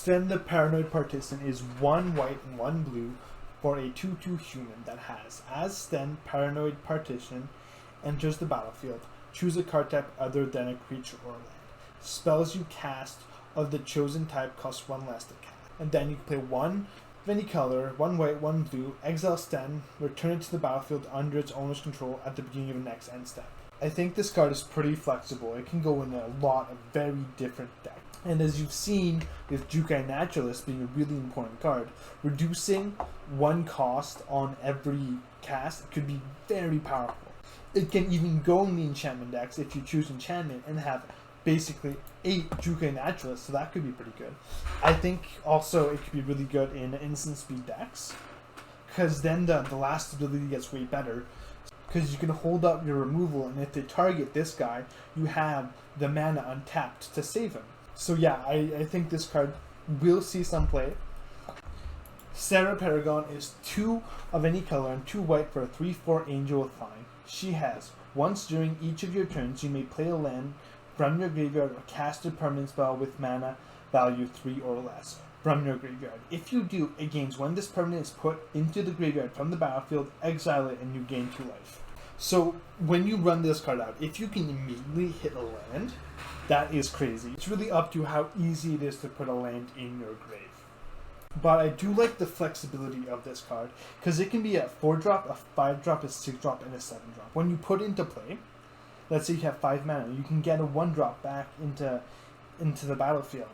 Then the Paranoid Partition is 1 white and 1 blue for a 2/2 human that has, as then Paranoid Partition enters the battlefield, choose a card type other than a creature or land. Spells you cast of the chosen type cost 1 less to cast. And then you can play 1 of any color, 1 white, 1 blue, exile Sten, return it to the battlefield under its owner's control at the beginning of the next end step. I think this card is pretty flexible. It can go in a lot of very different decks. And as you've seen with Jukai Naturalist being a really important card, reducing 1 cost on every cast could be very powerful. It can even go in the enchantment decks if you choose enchantment and have basically 8 Jukai Naturalists, so that could be pretty good. I think also it could be really good in instant speed decks, because then the last ability gets way better, because you can hold up your removal, and if they target this guy, you have the mana untapped to save him. So yeah, I think this card will see some play. Sarah Paragon is 2 of any color and 2 white for a 3/4 angel with flying. She has, once during each of your turns, you may play a land from your graveyard or cast a permanent spell with mana value 3 or less from your graveyard. If you do, it gains when this permanent is put into the graveyard from the battlefield, exile it, and you gain 2 life. So when you run this card out, if you can immediately hit a land, that is crazy. It's really up to how easy it is to put a land in your grave. But I do like the flexibility of this card, because it can be a 4-drop, a 5-drop, a 6-drop, and a 7-drop. When you put into play, let's say you have 5 mana, you can get a 1-drop back into the battlefield,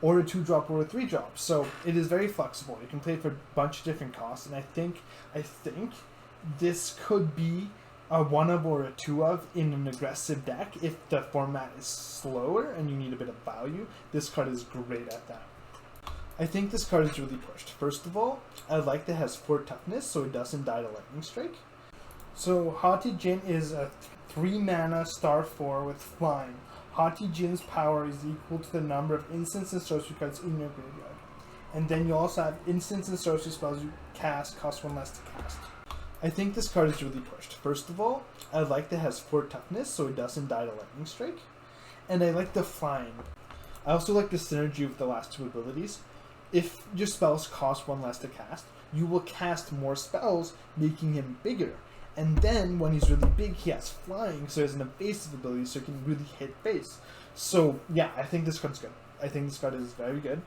or a 2-drop or a 3-drop. So it is very flexible. You can play it for a bunch of different costs, and I think this could be a 1 of or a 2 of in an aggressive deck. If the format is slower and you need a bit of value, this card is great at that. I think this card is really pushed. First of all, I like that it has 4 toughness, so it doesn't die to Lightning Strike. So Haughty Djinn is a 3 mana star 4 with flying. Haughty Djinn's power is equal to the number of instants and sorcery cards in your graveyard. And then you also have instants and sorcery spells you cast cost 1 less to cast. I think this card is really pushed. First of all, I like that it has 4 toughness, so it doesn't die to Lightning Strike. And I like the flying. I also like the synergy with the last 2 abilities. If your spells cost 1 less to cast, you will cast more spells, making him bigger. And then, when he's really big, he has flying, so he has an evasive ability, so he can really hit base. So, yeah, I think this card's good. I think this card is very good.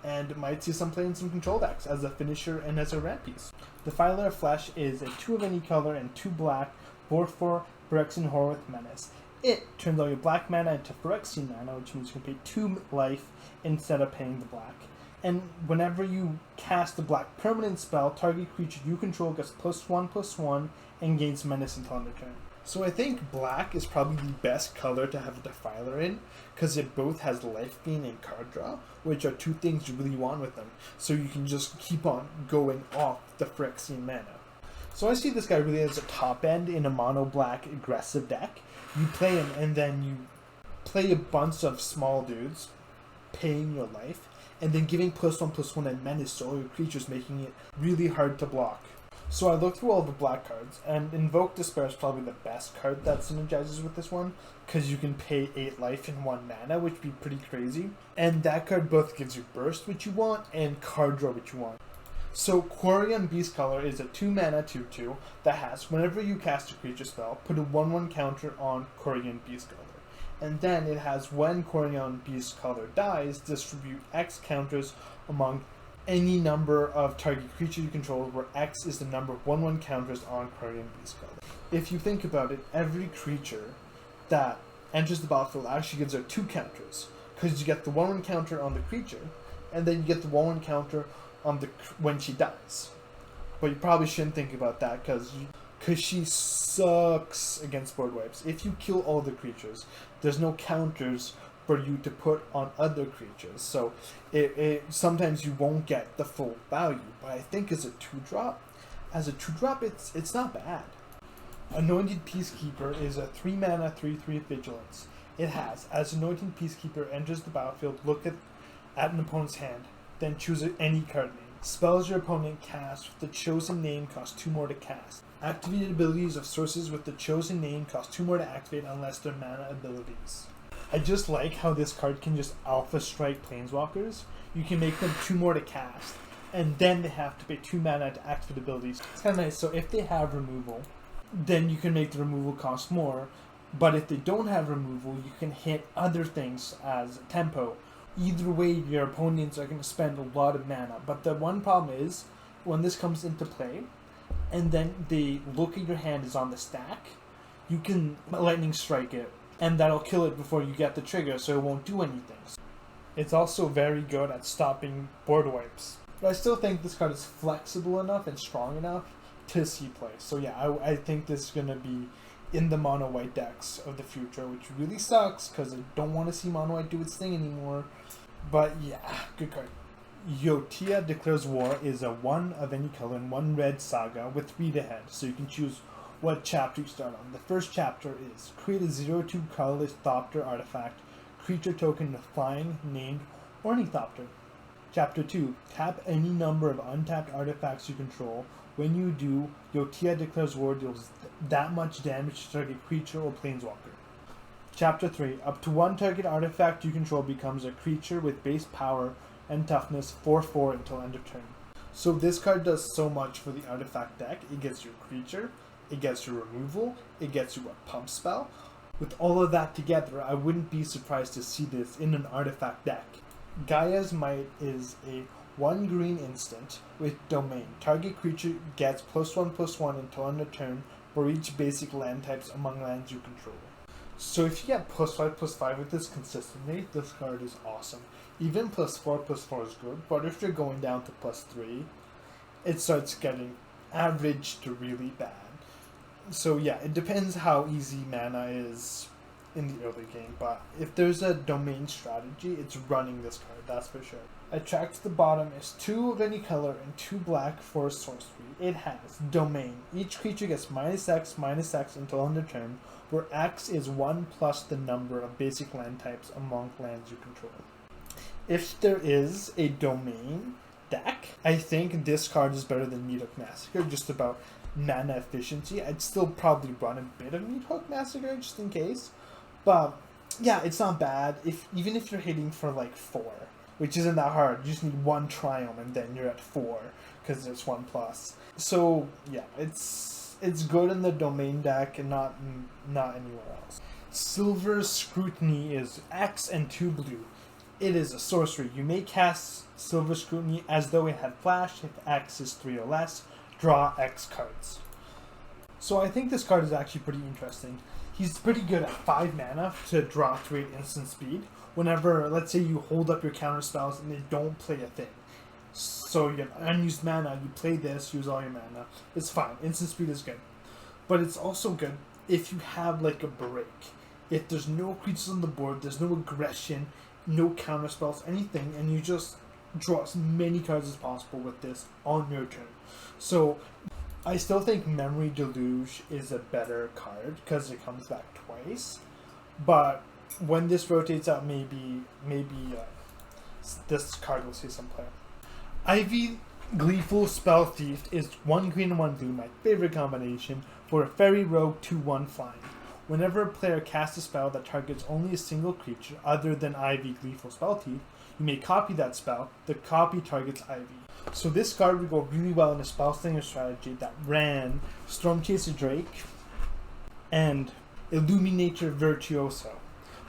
And might see some play in some control decks as a finisher and as a red piece. Defiler of Flesh is a 2 of any color and 2 black, 4/4 Phyrexian Horror with Menace. It turns all your black mana into Phyrexian mana, which means you can pay 2 life instead of paying the black. And whenever you cast a black permanent spell, target creature you control gets +1/+1 and gains Menace until end of turn. So I think black is probably the best color to have a Defiler in, because it both has life gain and card draw, which are 2 things you really want with them. So you can just keep on going off the Phyrexian mana. So I see this guy really as a top end in a mono black aggressive deck. You play him and then you play a bunch of small dudes, paying your life, and then giving +1/+1 and Menace to all your creatures, making it really hard to block. So I looked through all the black cards, and Invoke Despair is probably the best card that synergizes with this one, because you can pay 8 life in 1 mana, which would be pretty crazy. And that card both gives you burst, which you want, and card draw, which you want. So Aquarium Beast color is a 2 mana 2/2 that has, whenever you cast a creature spell, put a 1/1 counter on Aquarium Beast color. And then it has, when Aquarium Beast color dies, distribute X counters among any number of target creature you control, where X is the number of 1/1 counters on Aquarium Beast color. If you think about it, every creature that enters the battlefield actually gives her 2 counters, because you get the 1/1 counter on the creature, and then you get the 1/1 counter on the when she dies. But you probably shouldn't think about that, because she sucks against board wipes. If you kill all the creatures, there's no counters for you to put on other creatures, so sometimes you won't get the full value. But I think as a 2-drop, it's not bad. Anointed Peacekeeper is a 3 mana 3/3 vigilance. It has, as Anointed Peacekeeper enters the battlefield, look at an opponent's hand, then choose any card name. Spells your opponent casts with the chosen name cost 2 more to cast. Activated abilities of sources with the chosen name cost 2 more to activate unless they're mana abilities. I just like how this card can just alpha strike planeswalkers. You can make them 2 more to cast, and then they have to pay 2 mana to activate abilities. It's kind of nice. So if they have removal, then you can make the removal cost more. But if they don't have removal, you can hit other things as tempo. Either way, your opponents are going to spend a lot of mana. But the one problem is, when this comes into play, and then the look at your hand is on the stack, you can lightning strike it, and that'll kill it before you get the trigger, so it won't do anything. It's also very good at stopping board wipes. But I still think this card is flexible enough and strong enough to see play. So yeah, I think this is going to be in the mono white decks of the future, which really sucks because I don't want to see mono white do its thing anymore. But yeah, good card. Yotia Declares War is a 1 of any color and 1 red saga with read ahead, so you can choose what chapter you start on. The first chapter is create a 0/2 colorless Thopter artifact, creature token with flying, named Ornithopter. Chapter 2, tap any number of untapped artifacts you control. When you do, Yotia Declares War deals that much damage to target creature or planeswalker. Chapter 3, up to 1 target artifact you control becomes a creature with base power and toughness 4/4 until end of turn. So this card does so much for the artifact deck. It gets your creature, it gets your removal, it gets you a pump spell. With all of that together, I wouldn't be surprised to see this in an artifact deck. Gaia's Might is a 1 green instant with domain. Target creature gets +1/+1 until end of turn for each basic land types among lands you control. So if you get +5/+5 with this consistently, this card is awesome. Even +4/+4 is good, but if you're going down to +3, it starts getting average to really bad. So yeah, it depends how easy mana is in the early game, but if there's a domain strategy, it's running this card, that's for sure. Attract to the bottom is 2 of any color and 2 black for sorcery. It has domain. Each creature gets -X until end of turn, where X is 1 plus the number of basic land types among lands you control. If there is a domain deck, I think this card is better than Meathook Massacre, just about mana efficiency. I'd still probably run a bit of Meathook Massacre just in case. But yeah, it's not bad. Even if you're hitting for like 4, which isn't that hard, you just need 1 Triumph and then you're at 4 because there's 1+. So yeah, it's good in the domain deck and not anywhere else. Silver Scrutiny is X and 2 blue. It is a sorcery. You may cast Silver Scrutiny as though it had flash. If X is 3 or less, draw X cards. So I think this card is actually pretty interesting. He's pretty good at 5 mana to draw 3 at instant speed. Whenever, let's say you hold up your counter spells and they don't play a thing. So you have unused mana, you play this, use all your mana. It's fine. Instant speed is good. But it's also good if you have like a break. If there's no creatures on the board, there's no aggression, no counter spells, anything, and you just draw as many cards as possible with this on your turn. So I still think Memory Deluge is a better card because it comes back twice. But when this rotates out, maybe this card will see some play. Ivy Gleeful Spell Thief is 1 green and 1 blue, my favorite combination, for a Fairy Rogue 2/1 flying. Whenever a player casts a spell that targets only a single creature other than Ivy Gleeful Spell Thief, you may copy that spell. The copy targets Ivy. So this card would go really well in a Spellslinger strategy that ran Stormchaser Drake and Illuminator Virtuoso.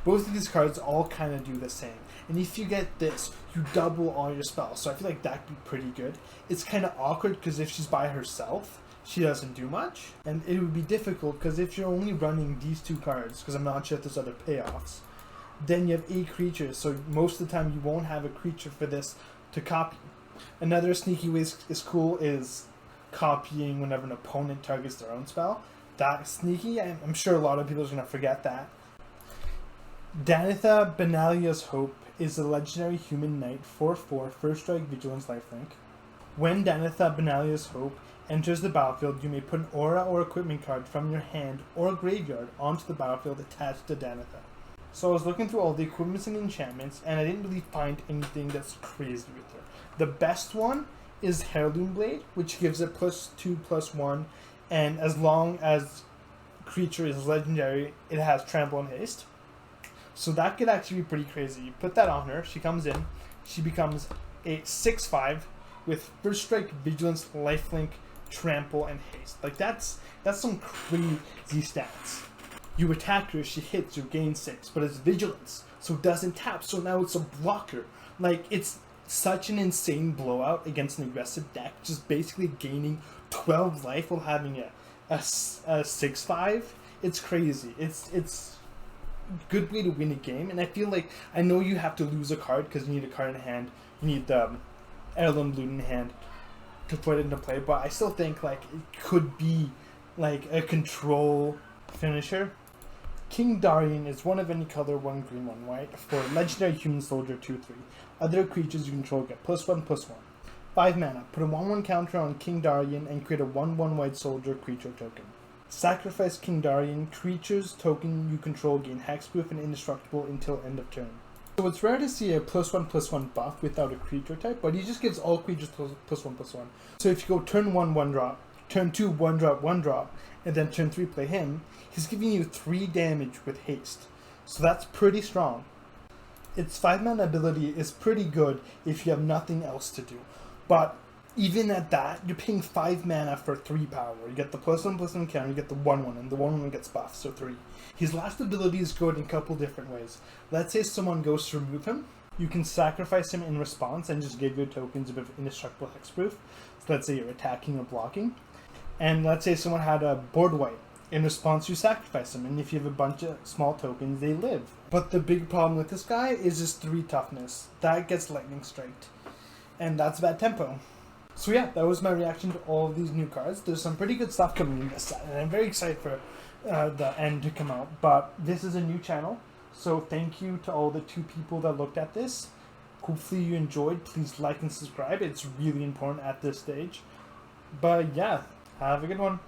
Both of these cards all kind of do the same. And if you get this, you double all your spells. So I feel like that'd be pretty good. It's kind of awkward because if she's by herself, she doesn't do much. And it would be difficult because if you're only running these 2 cards, because I'm not sure if there's other payoffs, then you have 8 creatures. So most of the time you won't have a creature for this to copy. Another sneaky way is cool is copying whenever an opponent targets their own spell. That's sneaky. I'm sure a lot of people are going to forget that. Danitha Benalia's Hope is a legendary human knight 4/4 first strike vigilance lifelink. When Danitha Benalia's Hope enters the battlefield, you may put an aura or equipment card from your hand or graveyard onto the battlefield attached to Danitha. So I was looking through all the equipments and enchantments, and I didn't really find anything that's crazy with her. The best one is Heirloom Blade, which gives it +2/+1, and as long as creature is legendary, it has Trample and Haste. So that could actually be pretty crazy. You put that on her, she comes in, she becomes a 6/5 with first strike, vigilance, lifelink, trample, and haste. Like that's some crazy stats. You attack her, she hits, you gain 6, but it's vigilance, so it doesn't tap, so now it's a blocker. Like, it's such an insane blowout against an aggressive deck, just basically gaining 12 life while having a 6/5. It's crazy. It's a good way to win a game, and I feel like, I know you have to lose a card because you need a card in hand, you need the heirloom loot in hand to put it into play, but I still think like it could be like a control finisher. King Darien is one of any color, 1 green, 1 white, for legendary human soldier 2/3. Other creatures you control get +1/+1. 5 mana, put a 1/1 counter on King Darien and create a 1/1 white soldier creature token. Sacrifice King Darien, creatures token you control gain hexproof and indestructible until end of turn. So it's rare to see a +1/+1 buff without a creature type, but he just gives all creatures +1/+1. So if you go turn 1, 1 drop, turn 2, 1 drop, 1 drop, and then turn 3 play him, he's giving you 3 damage with haste. So that's pretty strong. Its 5 mana ability is pretty good if you have nothing else to do. But even at that, you're paying 5 mana for 3 power. You get the +1/+1 counter, you get the 1/1, and the 1/1 gets buffed, so 3. His last ability is good in a couple different ways. Let's say someone goes to remove him, you can sacrifice him in response and just give your tokens a bit of indestructible hexproof. So let's say you're attacking or blocking. And let's say someone had a board wipe. In response, you sacrifice them, and if you have a bunch of small tokens, they live. But the big problem with this guy is his 3 toughness. That gets lightning striked, and that's bad tempo. So yeah, that was my reaction to all of these new cards. There's some pretty good stuff coming in this set, and I'm very excited for the end to come out. But this is a new channel, so thank you to all the 2 people that looked at this. Hopefully you enjoyed. Please like and subscribe. It's really important at this stage. But yeah, have a good one.